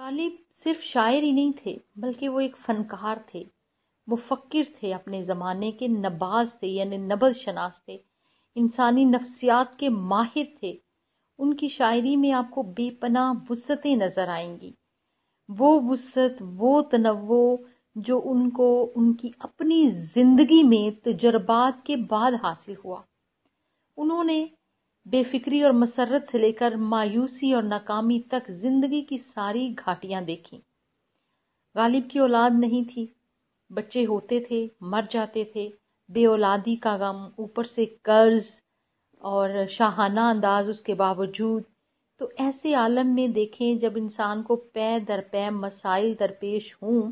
غالب صرف شاعر ہی نہیں تھے بلکہ وہ ایک فنکار تھے، مفکر تھے، اپنے زمانے کے نباز تھے یعنی نبض شناس تھے، انسانی نفسیات کے ماہر تھے۔ ان کی شاعری میں آپ کو بے پناہ وسعتیں نظر آئیں گی، وہ وسعت، وہ تنوع جو ان کو ان کی اپنی زندگی میں تجربات کے بعد حاصل ہوا۔ انہوں نے بے فکری اور مسرت سے لے کر مایوسی اور ناکامی تک زندگی کی ساری گھاٹیاں دیکھیں۔ غالب کی اولاد نہیں تھی، بچے ہوتے تھے، مر جاتے تھے، بے اولادی کا غم، اوپر سے قرض اور شاہانہ انداز اس کے باوجود۔ تو ایسے عالم میں دیکھیں جب انسان کو پے در پے مسائل درپیش ہوں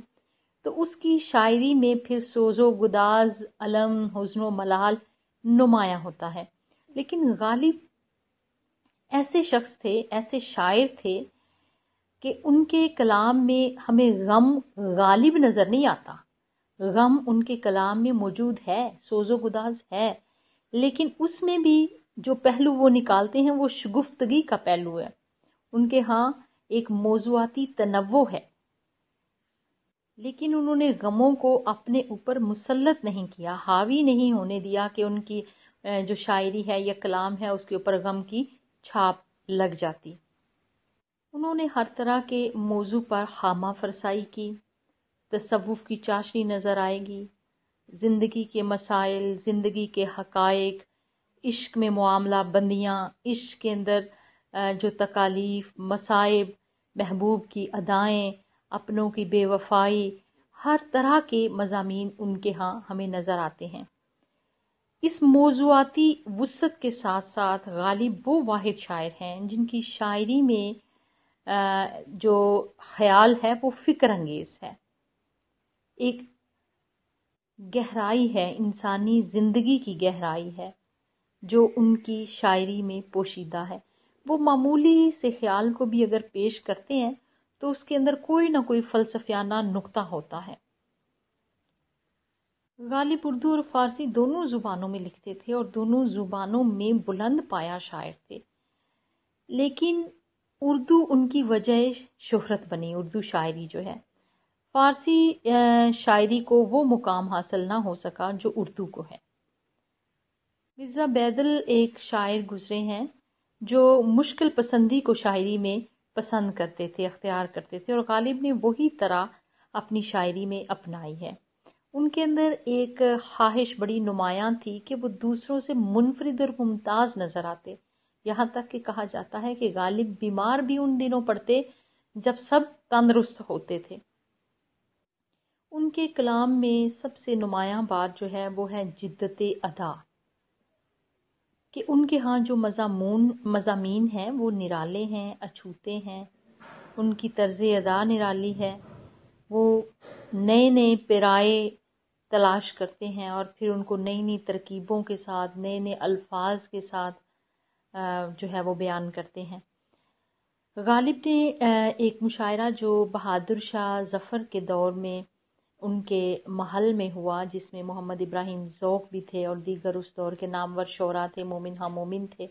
تو اس کی شاعری میں پھر سوز و گداز، الم، حزن و ملال نمایاں ہوتا ہے۔ لیکن غالب ایسے شخص تھے، ایسے شاعر تھے کہ ان کے کلام میں ہمیں غم غالب نظر نہیں آتا۔ غم ان کے کلام میں موجود ہے، سوز و گداز ہے، لیکن اس میں بھی جو پہلو وہ نکالتے ہیں وہ شگفتگی کا پہلو ہے۔ ان کے ہاں ایک موضوعاتی تنوع ہے، لیکن انہوں نے غموں کو اپنے اوپر مسلط نہیں کیا، حاوی نہیں ہونے دیا کہ ان کی جو شاعری ہے یا کلام ہے اس کے اوپر غم کی چھاپ لگ جاتی۔ انہوں نے ہر طرح کے موضوع پر خامہ فرسائی کی، تصوف کی چاشنی نظر آئے گی، زندگی کے مسائل، زندگی کے حقائق، عشق میں معاملہ بندیاں، عشق کے اندر جو تکالیف، مصائب، محبوب کی ادائیں، اپنوں کی بے وفائی، ہر طرح کے مضامین ان کے ہاں ہمیں نظر آتے ہیں۔ اس موضوعاتی وسعت کے ساتھ ساتھ غالب وہ واحد شاعر ہیں جن کی شاعری میں جو خیال ہے وہ فکر انگیز ہے، ایک گہرائی ہے، انسانی زندگی کی گہرائی ہے جو ان کی شاعری میں پوشیدہ ہے۔ وہ معمولی سے خیال کو بھی اگر پیش کرتے ہیں تو اس کے اندر کوئی نہ کوئی فلسفیانہ نقطہ ہوتا ہے۔ غالب اردو اور فارسی دونوں زبانوں میں لکھتے تھے اور دونوں زبانوں میں بلند پایا شاعر تھے، لیکن اردو ان کی وجہ شہرت بنی، اردو شاعری جو ہے۔ فارسی شاعری کو وہ مقام حاصل نہ ہو سکا جو اردو کو ہے۔ مرزا بیدل ایک شاعر گزرے ہیں جو مشکل پسندی کو شاعری میں پسند کرتے تھے، اختیار کرتے تھے، اور غالب نے وہی طرح اپنی شاعری میں اپنائی ہے۔ ان کے اندر ایک خواہش بڑی نمایاں تھی کہ وہ دوسروں سے منفرد اور ممتاز نظر آتے، یہاں تک کہ کہا جاتا ہے کہ غالب بیمار بھی ان دنوں پڑتے جب سب تندرست ہوتے تھے۔ ان کے کلام میں سب سے نمایاں بات جو ہے وہ ہے جدت ادا، کہ ان کے ہاں جو مضامین ہیں وہ نرالے ہیں، اچھوتے ہیں، ان کی طرز ادا نرالی ہے، وہ نئے نئے پیرائے تلاش کرتے ہیں اور پھر ان کو نئی نئی ترکیبوں کے ساتھ، نئے نئے الفاظ کے ساتھ جو ہے وہ بیان کرتے ہیں۔ غالب نے ایک مشاعرہ جو بہادر شاہ ظفر کے دور میں ان کے محل میں ہوا، جس میں محمد ابراہیم ذوق بھی تھے اور دیگر اس دور کے نامور شعراء تھے، مومن ہاں مومن تھے۔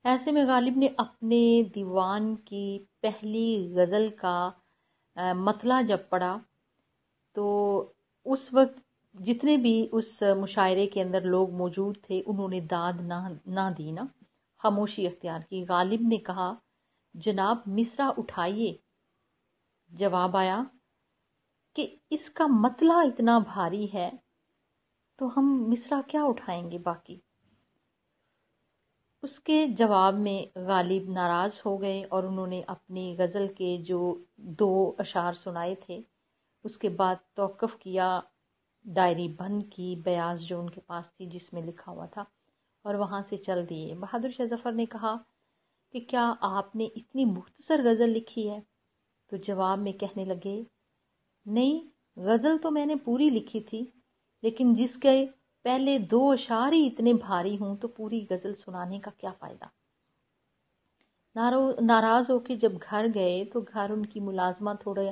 ایسے میں غالب نے اپنے دیوان کی پہلی غزل کا مطلع جب پڑھا تو اس وقت جتنے بھی اس مشاعرے کے اندر لوگ موجود تھے انہوں نے داد نہ دی، نا خاموشی اختیار کی۔ غالب نے کہا جناب مصرع اٹھائیے۔ جواب آیا کہ اس کا مطلع اتنا بھاری ہے تو ہم مصرع کیا اٹھائیں گے باقی۔ اس کے جواب میں غالب ناراض ہو گئے اور انہوں نے اپنی غزل کے جو 2 اشعار سنائے تھے اس کے بعد توقف کیا، ڈائری بند کی، بیاض جو ان کے پاس تھی جس میں لکھا ہوا تھا، اور وہاں سے چل دیے۔ بہادر شاہ ظفر نے کہا کہ کیا آپ نے اتنی مختصر غزل لکھی ہے؟ تو جواب میں کہنے لگے نہیں، غزل تو میں نے پوری لکھی تھی، لیکن جس کے پہلے 2 اشعار ہی اتنے بھاری ہوں تو پوری غزل سنانے کا کیا فائدہ۔ ناراض ہو کے جب گھر گئے تو گھر ان کی ملازمہ تھوڑا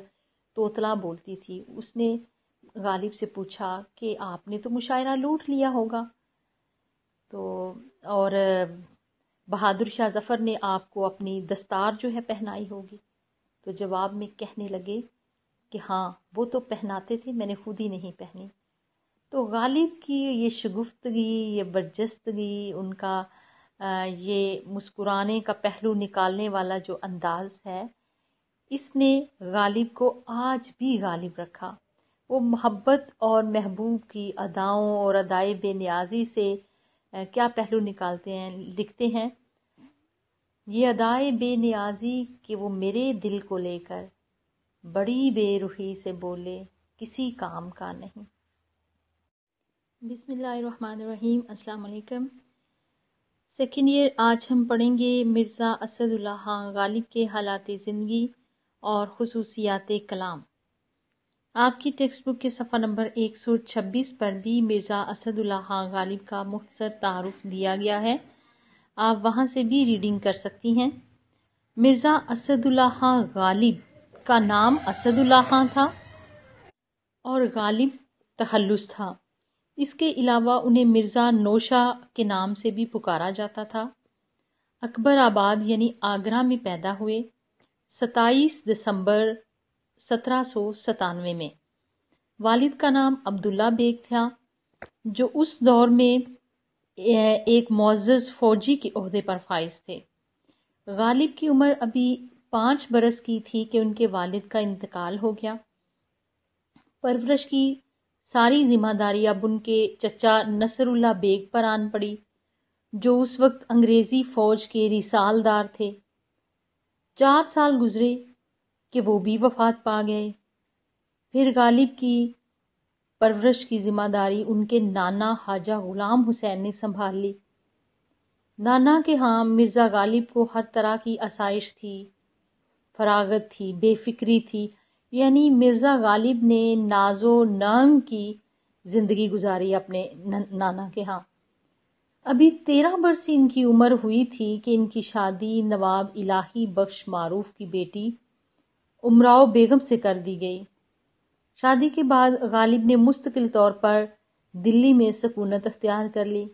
توتلا بولتی تھی، اس نے غالب سے پوچھا کہ آپ نے تو مشاعرہ لوٹ لیا ہوگا، تو اور بہادر شاہ ظفر نے آپ کو اپنی دستار جو ہے پہنائی ہوگی۔ تو جواب میں کہنے لگے کہ ہاں وہ تو پہناتے تھے، میں نے خود ہی نہیں پہنی۔ تو غالب کی یہ شگفتگی، یہ برجستگی، ان کا یہ مسکرانے کا پہلو نکالنے والا جو انداز ہے، اس نے غالب کو آج بھی غالب رکھا۔ وہ محبت اور محبوب کی اداؤں اور ادائے بے نیازی سے کیا پہلو نکالتے ہیں، لکھتے ہیں، یہ ادائے بے نیازی کہ وہ میرے دل کو لے کر بڑی بے رخی سے بولے کسی کام کا نہیں۔ بسم اللہ الرحمن الرحیم۔ السلام علیکم۔ سیکنڈ ایئر، آج ہم پڑھیں گے مرزا اسد اللہ خان غالب کے حالات زندگی اور خصوصیات کلام۔ آپ کی ٹیکسٹ بک کے صفحہ نمبر 126 پر بھی مرزا اسد اللہ خان غالب کا مختصر تعارف دیا گیا ہے، آپ وہاں سے بھی ریڈنگ کر سکتی ہیں۔ مرزا اسد اللہ خان غالب کا نام اسد اللہ خان تھا اور غالب تخلص تھا۔ اس کے علاوہ انہیں مرزا نوشا کے نام سے بھی پکارا جاتا تھا۔ اکبر آباد یعنی آگرہ میں پیدا ہوئے 27 دسمبر 1797 میں۔ والد کا نام عبداللہ بیگ تھا، جو اس دور میں ایک معزز فوجی کے عہدے پر فائز تھے۔ غالب کی عمر ابھی 5 برس کی تھی کہ ان کے والد کا انتقال ہو گیا۔ پرورش کی ساری ذمہ داری اب ان کے چچا نصر اللہ بیگ پر آن پڑی، جو اس وقت انگریزی فوج کے رسالدار تھے۔ 4 سال گزرے کہ وہ بھی وفات پا گئے۔ پھر غالب کی پرورش کی ذمہ داری ان کے نانا خواجہ غلام حسین نے سنبھال لی۔ نانا کے ہاں مرزا غالب کو ہر طرح کی آسائش تھی، فراغت تھی، بے فکری تھی، یعنی مرزا غالب نے ناز و نعم کی زندگی گزاری اپنے نانا کے ہاں۔ ابھی 13 برس ان کی عمر ہوئی تھی کہ ان کی شادی نواب الہی بخش معروف کی بیٹی امراؤ بیگم سے کر دی گئی۔ شادی کے بعد غالب نے مستقل طور پر دلی میں سکونت اختیار کر لی۔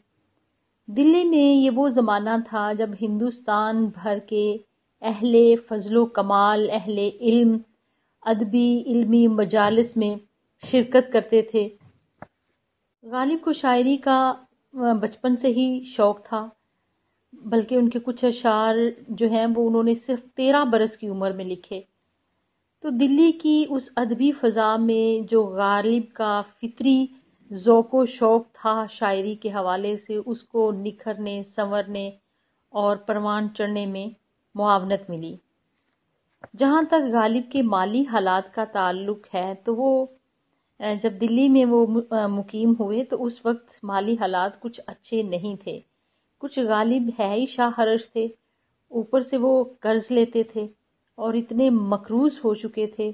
دلی میں یہ وہ زمانہ تھا جب ہندوستان بھر کے اہل فضل و کمال، اہل علم، ادبی علمی مجالس میں شرکت کرتے تھے۔ غالب کو شاعری کا بچپن سے ہی شوق تھا، بلکہ ان کے کچھ اشعار جو ہیں وہ انہوں نے صرف 13 برس کی عمر میں لکھے۔ تو دلی کی اس ادبی فضا میں جو غالب کا فطری ذوق و شوق تھا شاعری کے حوالے سے، اس کو نکھرنے، سنورنے اور پروان چڑھنے میں معاونت ملی۔ جہاں تک غالب کے مالی حالات کا تعلق ہے تو وہ جب دلی میں وہ مقیم ہوئے تو اس وقت مالی حالات کچھ اچھے نہیں تھے۔ کچھ غالب ہے ہی شاہرش تھے، اوپر سے وہ قرض لیتے تھے اور اتنے مقروض ہو چکے تھے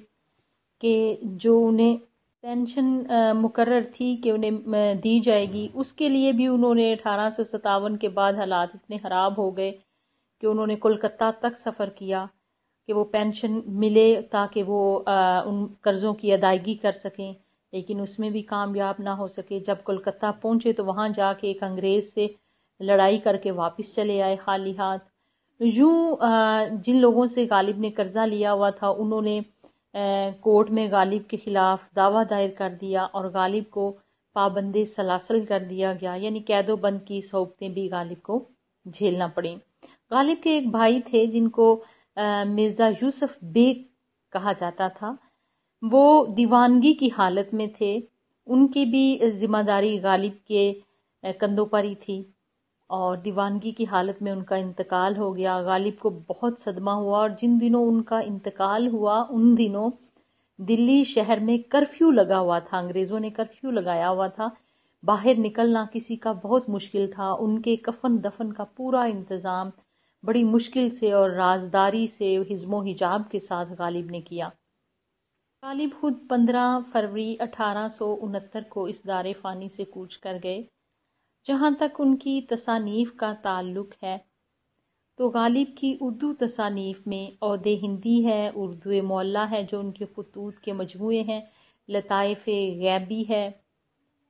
کہ جو انہیں پینشن مقرر تھی کہ انہیں دی جائے گی، اس کے لیے بھی انہوں نے 1857 کے بعد حالات اتنے خراب ہو گئے کہ انہوں نے کولکتہ تک سفر کیا کہ وہ پینشن ملے تاکہ وہ ان قرضوں کی ادائیگی کر سکیں، لیکن اس میں بھی کامیاب نہ ہو سکے۔ جب کولکتہ پہنچے تو وہاں جا کے ایک انگریز سے لڑائی کر کے واپس چلے آئے خالی ہاتھ۔ یوں جن لوگوں سے غالب نے قرضہ لیا ہوا تھا انہوں نے کورٹ میں غالب کے خلاف دعویٰ دائر کر دیا اور غالب کو پابند سلاسل کر دیا گیا، یعنی قید و بند کی صعوبتیں بھی غالب کو جھیلنا پڑیں۔ غالب کے ایک بھائی تھے جن کو مرزا یوسف بیگ کہا جاتا تھا، وہ دیوانگی کی حالت میں تھے، ان کی بھی ذمہ داری غالب کے کندھوں پر ہی تھی اور دیوانگی کی حالت میں ان کا انتقال ہو گیا۔ غالب کو بہت صدمہ ہوا اور جن دنوں ان کا انتقال ہوا ان دنوں دلی شہر میں کرفیو لگا ہوا تھا، انگریزوں نے کرفیو لگایا ہوا تھا، باہر نکلنا کسی کا بہت مشکل تھا۔ ان کے کفن دفن کا پورا انتظام بڑی مشکل سے اور رازداری سے حزم و حجاب کے ساتھ غالب نے کیا۔ غالب خود 15 فروری 1869 کو اس دار فانی سے کوچ کر گئے۔ جہاں تک ان کی تصانیف کا تعلق ہے تو غالب کی اردو تصانیف میں عود ہندی ہے، اردو معلیٰ ہے جو ان کے خطوط کے مجموعے ہیں، لطائف غیبی ہے،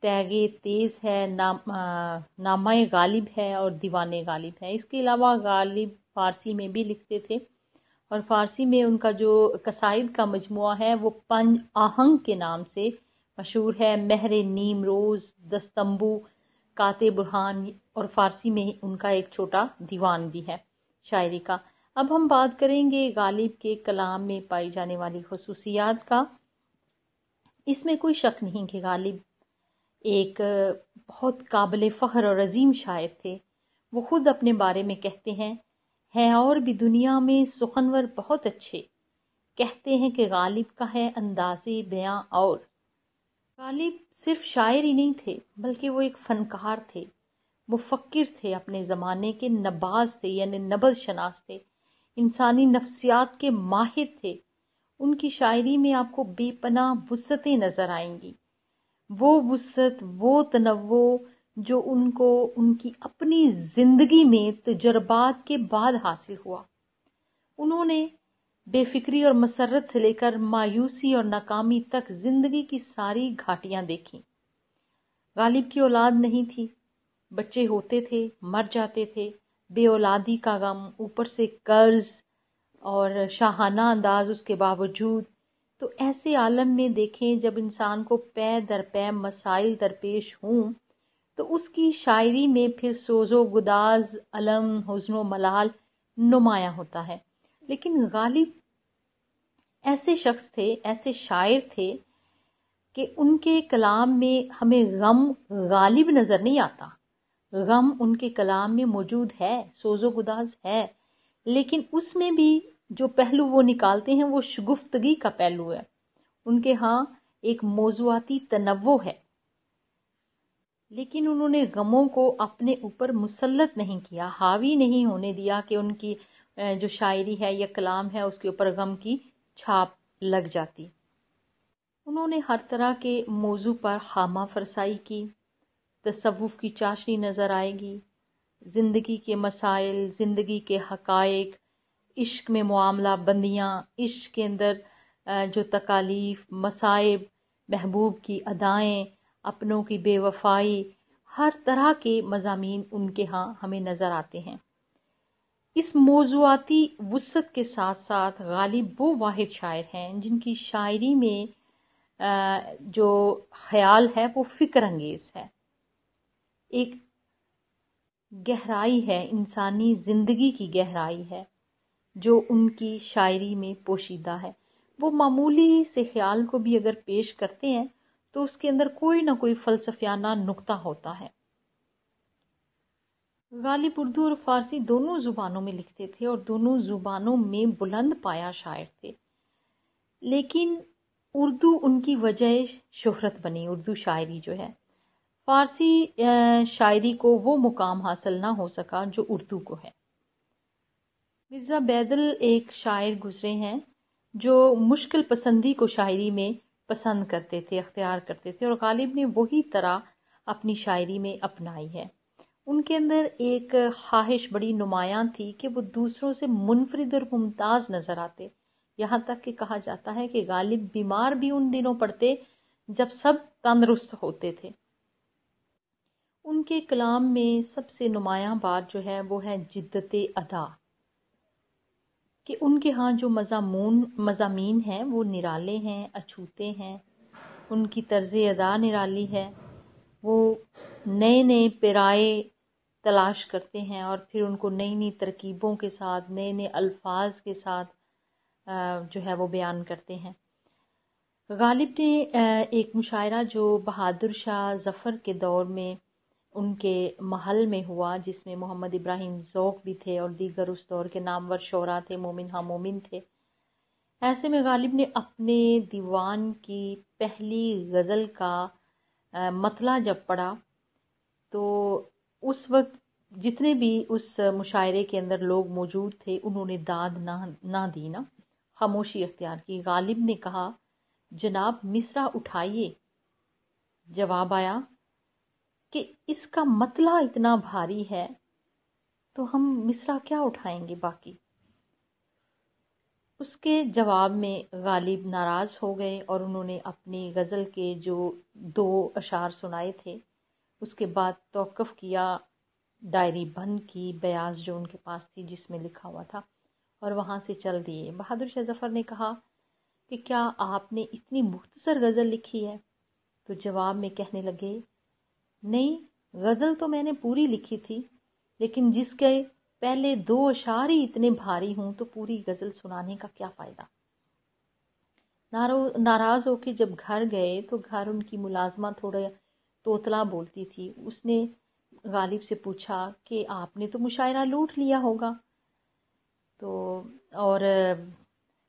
تیغ تیز ہے، نامہ غالب ہے اور دیوان غالب ہے۔ اس کے علاوہ غالب فارسی میں بھی لکھتے تھے اور فارسی میں ان کا جو قصائد کا مجموعہ ہے وہ پنج آہنگ کے نام سے مشہور ہے. مہر نیم روز، دستمبو، کاتے برہان، اور فارسی میں ان کا ایک چھوٹا دیوان بھی ہے شاعری کا. اب ہم بات کریں گے غالب کے کلام میں پائی جانے والی خصوصیات کا. اس میں کوئی شک نہیں کہ غالب ایک بہت قابل فخر اور عظیم شاعر تھے. وہ خود اپنے بارے میں کہتے ہیں اور بھی دنیا میں سخنور بہت اچھے، کہتے ہیں کہ غالب کا ہے انداز بیاں. اور غالب صرف شاعر ہی نہیں تھے بلکہ وہ ایک فنکار تھے، مفکر تھے، اپنے زمانے کے نباز تھے یعنی نبض شناس تھے، انسانی نفسیات کے ماہر تھے. ان کی شاعری میں آپ کو بے پناہ وسعتیں نظر آئیں گی، وہ وسعت، وہ تنوع جو ان کو ان کی اپنی زندگی میں تجربات کے بعد حاصل ہوا. انہوں نے بے فکری اور مسرت سے لے کر مایوسی اور ناکامی تک زندگی کی ساری گھاٹیاں دیکھیں. غالب کی اولاد نہیں تھی، بچے ہوتے تھے مر جاتے تھے، بے اولادی کا غم، اوپر سے قرض اور شاہانہ انداز اس کے باوجود. تو ایسے عالم میں دیکھیں جب انسان کو پے در پے مسائل درپیش ہوں تو اس کی شاعری میں پھر سوز و گداز، الم، حزن و ملال نمایاں ہوتا ہے. لیکن غالب ایسے شخص تھے، ایسے شاعر تھے کہ ان کے کلام میں ہمیں غم غالب نظر نہیں آتا. غم ان کے کلام میں موجود ہے، سوز و گداز ہے، لیکن اس میں بھی جو پہلو وہ نکالتے ہیں وہ شگفتگی کا پہلو ہے. ان کے ہاں ایک موضوعاتی تنوع ہے، لیکن انہوں نے غموں کو اپنے اوپر مسلط نہیں کیا، حاوی نہیں ہونے دیا کہ ان کی جو شاعری ہے یا کلام ہے اس کے اوپر غم کی چھاپ لگ جاتی. انہوں نے ہر طرح کے موضوع پر خامہ فرسائی کی. تصوف کی چاشنی نظر آئے گی، زندگی کے مسائل، زندگی کے حقائق، عشق میں معاملہ بندیاں، عشق کے اندر جو تکالیف، مصائب، محبوب کی ادائیں، اپنوں کی بے وفائی، ہر طرح کے مضامین ان کے ہاں ہمیں نظر آتے ہیں. اس موضوعاتی وسعت کے ساتھ ساتھ غالب وہ واحد شاعر ہیں جن کی شاعری میں جو خیال ہے وہ فکر انگیز ہے، ایک گہرائی ہے، انسانی زندگی کی گہرائی ہے جو ان کی شاعری میں پوشیدہ ہے. وہ معمولی سے خیال کو بھی اگر پیش کرتے ہیں تو اس کے اندر کوئی نہ کوئی فلسفیانہ نقطہ ہوتا ہے. غالب اردو اور فارسی دونوں زبانوں میں لکھتے تھے اور دونوں زبانوں میں بلند پایا شاعر تھے، لیکن اردو ان کی وجہ شہرت بنی، اردو شاعری جو ہے. فارسی شاعری کو وہ مقام حاصل نہ ہو سکا جو اردو کو ہے. مرزا بیدل ایک شاعر گزرے ہیں جو مشکل پسندی کو شاعری میں پسند کرتے تھے، اختیار کرتے تھے، اور غالب نے وہی طرح اپنی شاعری میں اپنائی ہے. ان کے اندر ایک خواہش بڑی نمایاں تھی کہ وہ دوسروں سے منفرد اور ممتاز نظر آتے، یہاں تک کہ کہا جاتا ہے کہ غالب بیمار بھی ان دنوں پڑتے جب سب تندرست ہوتے تھے. ان کے کلام میں سب سے نمایاں بات جو ہے وہ ہے جدت ادا، کہ ان کے ہاں جو مضامین ہیں وہ نرالے ہیں، اچھوتے ہیں، ان کی طرز ادا نرالی ہے. وہ نئے نئے پیرائے تلاش کرتے ہیں اور پھر ان کو نئی نئی ترکیبوں کے ساتھ، نئے نئے الفاظ کے ساتھ جو ہے وہ بیان کرتے ہیں. غالب نے ایک مشاعرہ جو بہادر شاہ ظفر کے دور میں ان کے محل میں ہوا، جس میں محمد ابراہیم ذوق بھی تھے اور دیگر اس دور کے نامور شعراء تھے، مومن ہاں مومن تھے. ایسے میں غالب نے اپنے دیوان کی پہلی غزل کا مطلع جب پڑھا تو اس وقت جتنے بھی اس مشاعرے کے اندر لوگ موجود تھے انہوں نے داد نہ دی، نا خاموشی اختیار کی. غالب نے کہا جناب مصرع اٹھائیے. جواب آیا کہ اس کا مطلع اتنا بھاری ہے تو ہم مصرع کیا اٹھائیں گے باقی. اس کے جواب میں غالب ناراض ہو گئے اور انہوں نے اپنی غزل کے جو 2 اشعار سنائے تھے اس کے بعد توقف کیا، ڈائری بند کی، بیاض جو ان کے پاس تھی جس میں لکھا ہوا تھا، اور وہاں سے چل دیے۔ بہادر شاہ ظفر نے کہا کہ کیا آپ نے اتنی مختصر غزل لکھی ہے؟ تو جواب میں کہنے لگے، نہیں، غزل تو میں نے پوری لکھی تھی، لیکن جس کے پہلے 2 اشعار ہی اتنے بھاری ہوں تو پوری غزل سنانے کا کیا فائدہ۔ ناراض ہو کے جب گھر گئے تو گھر ان کی ملازمہ تھوڑا توتلا بولتی تھی۔ اس نے غالب سے پوچھا کہ آپ نے تو مشاعرہ لوٹ لیا ہوگا، تو اور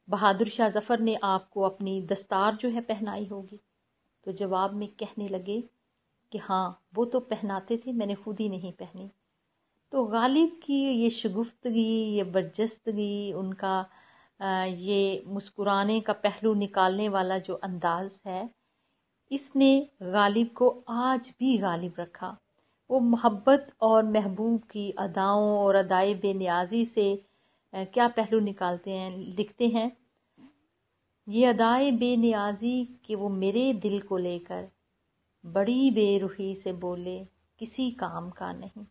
بہادر شاہ ظفر نے آپ کو اپنی دستار جو ہے پہنائی ہوگی۔ تو جواب میں کہنے لگے کہ ہاں، وہ تو پہناتے تھے، میں نے خود ہی نہیں پہنی۔ تو غالب کی یہ شگفتگی، یہ برجستگی، ان کا یہ مسکرانے کا پہلو نکالنے والا جو انداز ہے، اس نے غالب کو آج بھی غالب رکھا۔ وہ محبت اور محبوب کی اداؤں اور ادائے بے نیازی سے کیا پہلو نکالتے ہیں، لکھتے ہیں، یہ ادائے بے نیازی کہ وہ میرے دل کو لے کر بڑی بے رخی سے بولے کسی کام کا نہیں۔